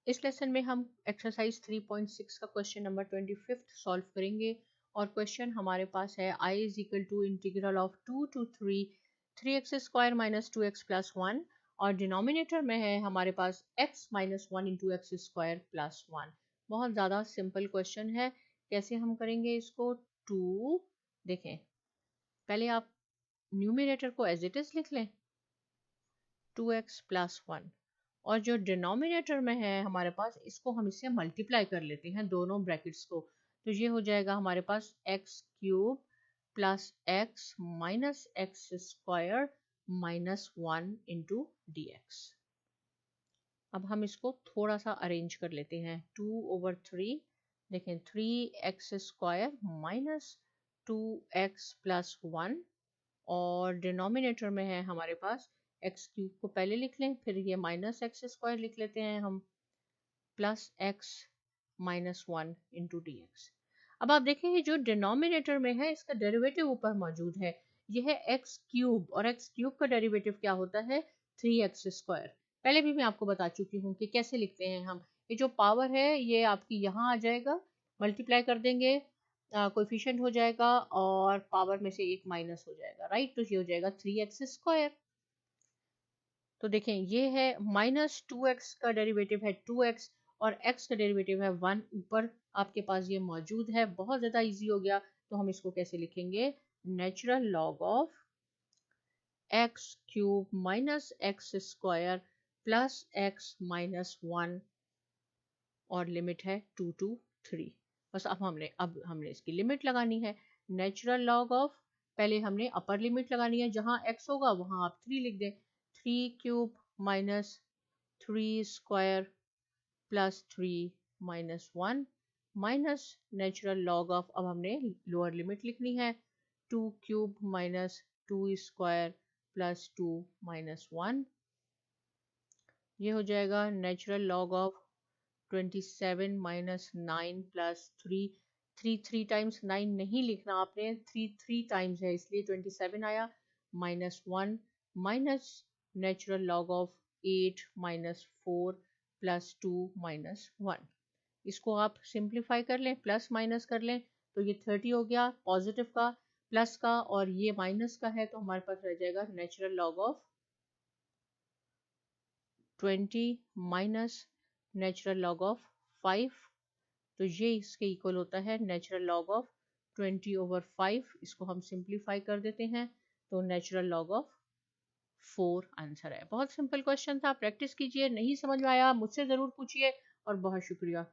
इस लेसन में हम एक्सरसाइज 3.6 का क्वेश्चन नंबर 25 सॉल्व करेंगे और क्वेश्चन हमारे पास है I is equal to integral of 2 to 3 3x² minus 2x plus 1 और डिनोमिनेटर में है हमारे पास x minus 1 into x square plus 1। बहुत ज़्यादा सिंपल क्वेश्चन है। कैसे हम करेंगे इसको? 2 देखें, पहले आप न्यूमिनेटर को एज इट इज लिख लें 2x प्लस 1 और जो डिनोमिनेटर में है हमारे पास इसको हम इससे मल्टीप्लाई कर लेते हैं दोनों ब्रैकेट्स को। तो ये हो जाएगा हमारे पास x cube plus x minus x square minus 1 into d x. अब हम इसको थोड़ा सा अरेंज कर लेते हैं। 2/3 देखें 3x square minus 2x plus 1 और डिनोमिनेटर में है हमारे पास एक्स क्यूब को पहले लिख लें, फिर ये माइनस एक्स स्क्वायर लिख लेते हैं हम, plus x minus 1 into d x. अब आप देखेंगे जो डिनोमिनेटर में है इसका डेरिवेटिव ऊपर मौजूद है, यह है एक्स क्यूब और एक्स क्यूब का डेरिवेटिव क्या होता है? 3x square. पहले भी मैं आपको बता चुकी हूँ कि कैसे लिखते हैं हम। ये जो पावर है ये आपकी यहाँ आ जाएगा, मल्टीप्लाई कर देंगे, कोएफिशिएंट हो जाएगा और पावर में से एक माइनस हो जाएगा, राइट। तो ये हो जाएगा 3x स्क्वायर। तो देखें ये है माइनस 2x का डेरिवेटिव है 2x और x का डेरिवेटिव है 1, ऊपर आपके पास ये मौजूद है। बहुत ज़्यादा इजी हो गया। तो हम इसको कैसे लिखेंगे? Natural log of x cube minus x square plus x minus 1 और लिमिट है 2 to 3। बस अब हमने इसकी लिमिट लगानी है। नेचुरल लॉग ऑफ, पहले हमने अपर लिमिट लगानी है, जहाँ x होगा वहाँ आप 3 लिख दें। 3 cube minus 3 square plus 3 minus 1 minus natural log of, अब हमने लोअर लिमिट लिखनी है, 2 cube minus 2 square plus 2 minus 1। ये हो जाएगा natural log of 27 minus 9 plus 3। 3 times 9 नहीं लिखना आपने, 3 टाइम्स है इसलिए 27 आया, minus 1 minus natural log of 8 minus 4 plus 2 minus 1। इसको आप सिंप्लीफाई कर लें, प्लस माइनस कर लें तो ये 30 हो गया पॉजिटिव का, प्लस का, और ये माइनस का है तो हमारे पास रह जाएगा natural log of 20 minus natural log of 5। तो ये इसके इक्वल होता है नेचुरल लॉग ऑफ 20/5। इसको हम सिंप्लीफाई कर देते हैं तो नेचुरल लॉग ऑफ 4 आंसर है। बहुत सिंपल क्वेश्चन था, प्रैक्टिस कीजिए। नहीं समझ में आया मुझसे ज़रूर पूछिए और बहुत शुक्रिया।